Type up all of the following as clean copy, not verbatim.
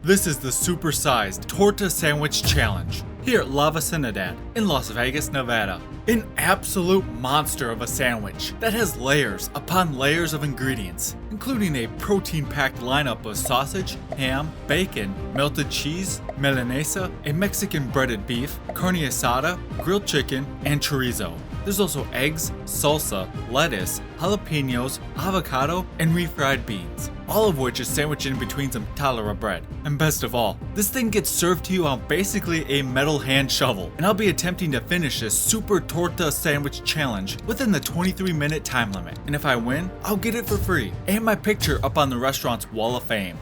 This is the Supersized Torta Sandwich Challenge here at La Vacinidad in Las Vegas, Nevada. An absolute monster of a sandwich that has layers upon layers of ingredients, including a protein-packed lineup of sausage, ham, bacon, melted cheese, milanesa, a Mexican breaded beef, carne asada, grilled chicken, and chorizo. There's also eggs, salsa, lettuce, jalapenos, avocado, and refried beans, all of which is sandwiched in between some telera bread. And best of all, this thing gets served to you on basically a metal hand shovel, and I'll be attempting to finish this Super Torta Sandwich Challenge within the 23-minute time limit. And if I win, I'll get it for free, and my picture up on the restaurant's wall of fame.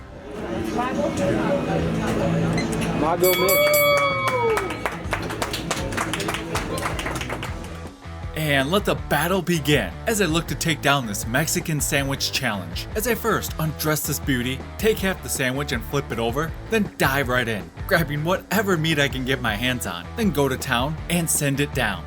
Mago Mitch. And let the battle begin as I look to take down this Mexican sandwich challenge. As I first undress this beauty, take half the sandwich and flip it over, then dive right in, grabbing whatever meat I can get my hands on, then go to town and send it down.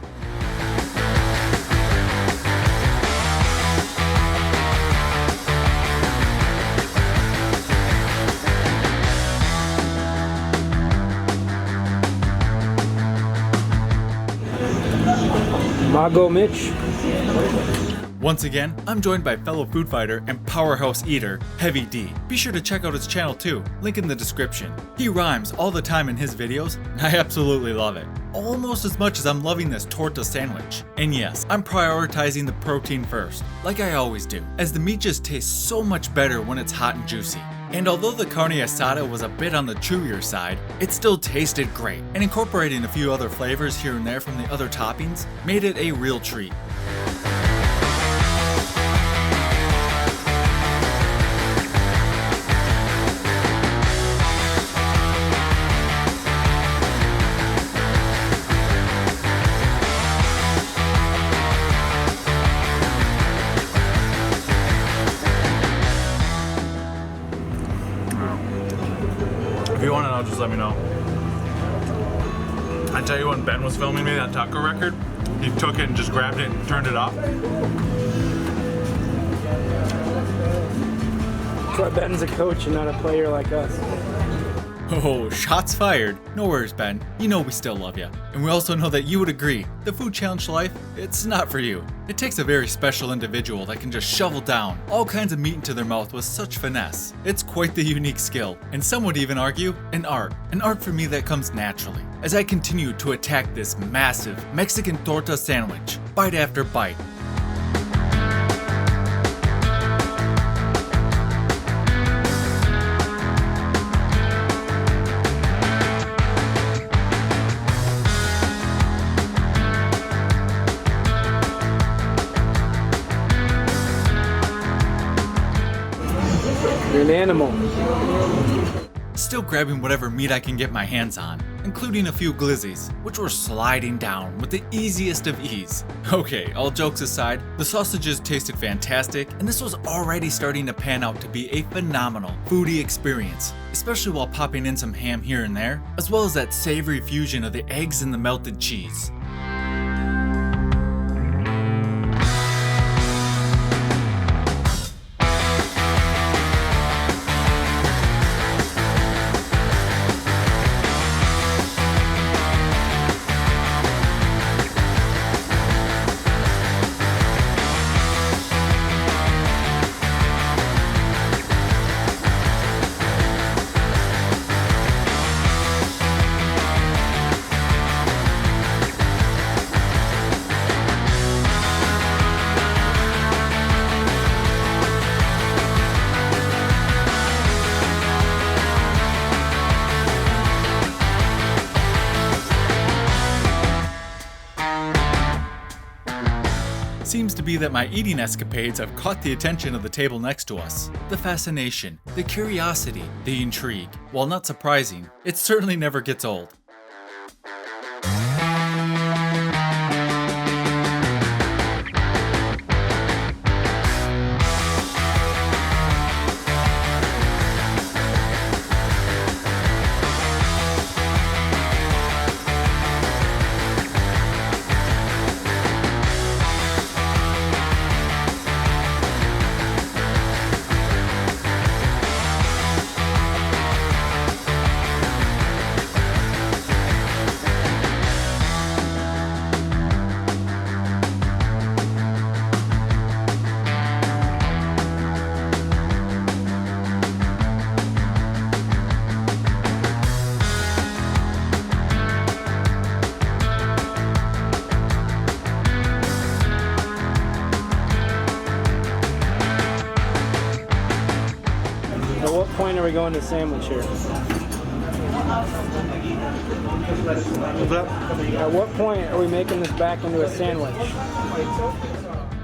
Mago Mitch. Once again, I'm joined by fellow food fighter and powerhouse eater, Heavy D. Be sure to check out his channel too, link in the description. He rhymes all the time in his videos, and I absolutely love it. Almost as much as I'm loving this torta sandwich. And yes, I'm prioritizing the protein first, like I always do, as the meat just tastes so much better when it's hot and juicy. And although the carne asada was a bit on the chewier side, it still tasted great, and incorporating a few other flavors here and there from the other toppings made it a real treat. If you want it, just let me know. I tell you, when Ben was filming me that taco record, he took it and just grabbed it and turned it off. That's why Ben's a coach and not a player like us. Oh, shots fired. No worries, Ben. You know we still love you. And we also know that you would agree, the food challenge life, it's not for you. It takes a very special individual that can just shovel down all kinds of meat into their mouth with such finesse. It's quite the unique skill, and some would even argue, an art. An art for me that comes naturally, as I continue to attack this massive Mexican torta sandwich, bite after bite. You're an animal. Still grabbing whatever meat I can get my hands on, including a few glizzies, which were sliding down with the easiest of ease. Okay, all jokes aside, the sausages tasted fantastic, and this was already starting to pan out to be a phenomenal foodie experience, especially while popping in some ham here and there, as well as that savory fusion of the eggs and the melted cheese. Seems to be that my eating escapades have caught the attention of the table next to us. The fascination, the curiosity, the intrigue. While not surprising, it certainly never gets old. we going to sandwich here? At what point are we making this back into a sandwich?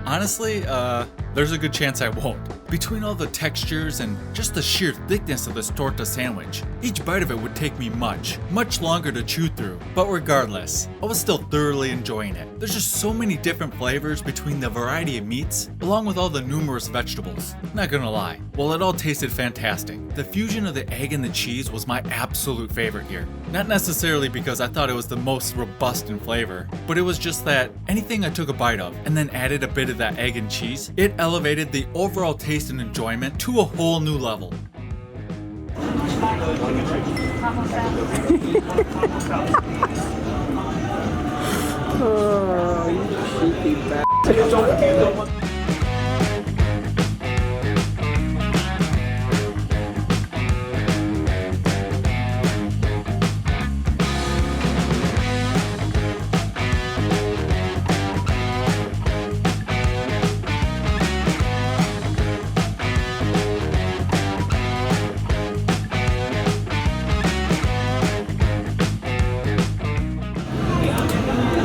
Honestly, there's a good chance I won't. Between all the textures and just the sheer thickness of this torta sandwich, each bite of it would take me much longer to chew through. But regardless, I was still thoroughly enjoying it. There's just so many different flavors between the variety of meats, along with all the numerous vegetables. Not gonna lie, while it all tasted fantastic, the fusion of the egg and the cheese was my absolute favorite here. Not necessarily because I thought it was the most robust in flavor, but it was just that anything I took a bite of and then added a bit of that egg and cheese, it elevated the overall taste and enjoyment to a whole new level. Oh, you cheeky bastard.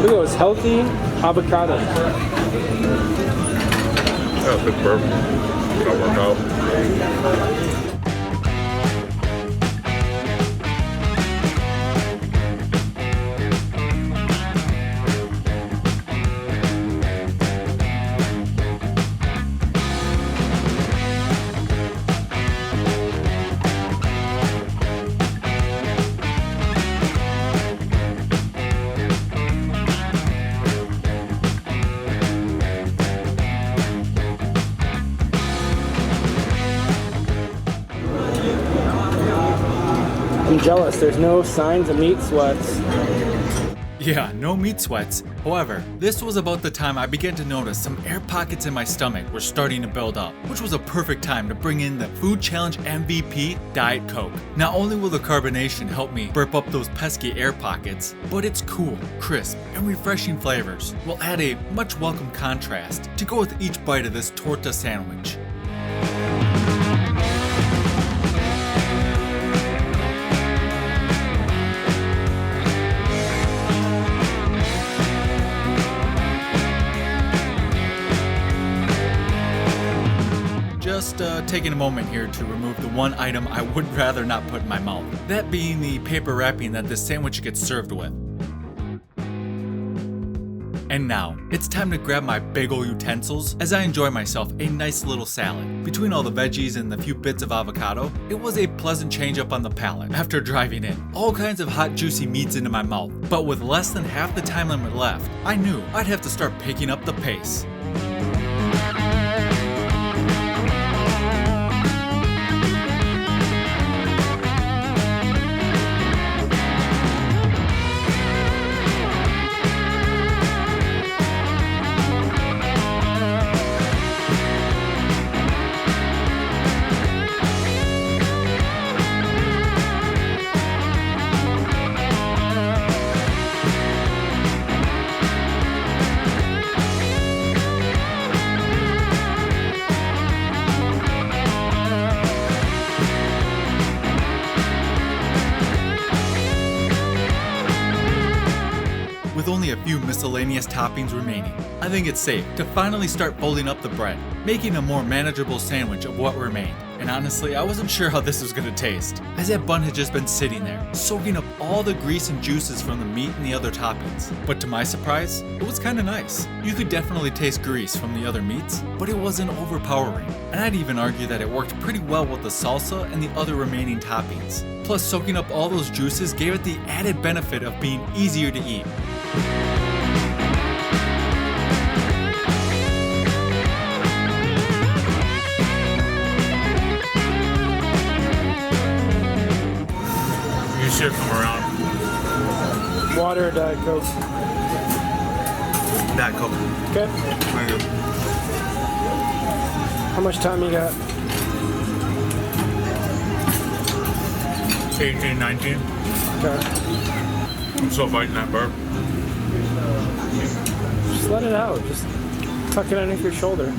Look at those healthy avocado. Yeah, big burp. That'll work out. I'm jealous. There's no signs of meat sweats. Yeah, no meat sweats. However, this was about the time I began to notice some air pockets in my stomach were starting to build up, which was a perfect time to bring in the Food Challenge MVP Diet Coke. Not only will the carbonation help me burp up those pesky air pockets, but its cool, crisp, and refreshing flavors will add a much welcome contrast to go with each bite of this torta sandwich. Just taking a moment here to remove the one item I would rather not put in my mouth, that being the paper wrapping that this sandwich gets served with. And now, it's time to grab my big ol' utensils as I enjoy myself a nice little salad. Between all the veggies and the few bits of avocado, it was a pleasant change up on the palate after driving in all kinds of hot juicy meats into my mouth. But with less than half the time limit left, I knew I'd have to start picking up the pace. With only a few miscellaneous toppings remaining, I think it's safe to finally start folding up the bread, making a more manageable sandwich of what remained. And honestly, I wasn't sure how this was going to taste, as that bun had just been sitting there, soaking up all the grease and juices from the meat and the other toppings. But to my surprise, it was kind of nice. You could definitely taste grease from the other meats, but it wasn't overpowering. And I'd even argue that it worked pretty well with the salsa and the other remaining toppings. Plus, soaking up all those juices gave it the added benefit of being easier to eat. You should come around. Water or Diet Coke? Diet Coke. Okay. Thank you. How much time you got? 18, 19. Okay. I'm still fighting that burp. Just let it out. Just tuck it underneath your shoulder.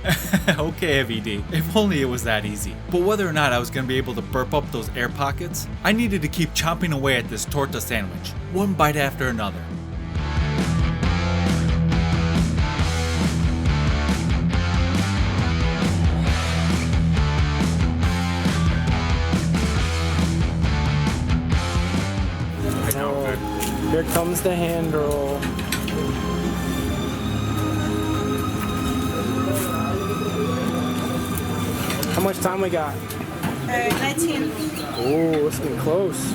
Okay, VD, if only it was that easy. But whether or not I was gonna be able to burp up those air pockets, I needed to keep chomping away at this torta sandwich, one bite after another. Here comes the hand roll. How much time we got? 19. Oh, it's getting close.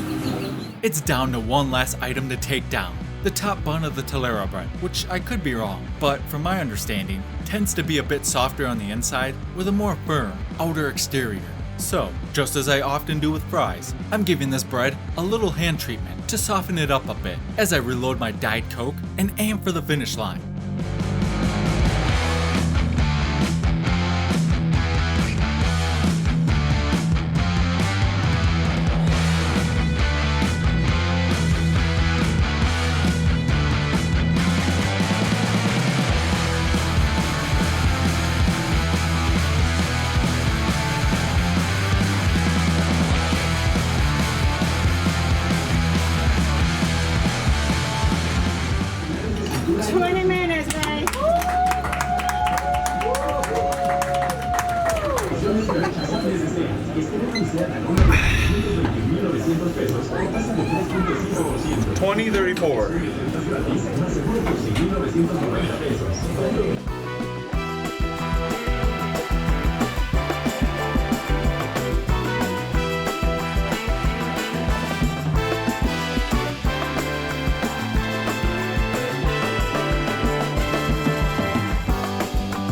It's down to one last item to take down, the top bun of the telera bread, which I could be wrong, but from my understanding, tends to be a bit softer on the inside with a more firm outer exterior. So, just as I often do with fries, I'm giving this bread a little hand treatment to soften it up a bit as I reload my Diet Coke and aim for the finish line. $20.34.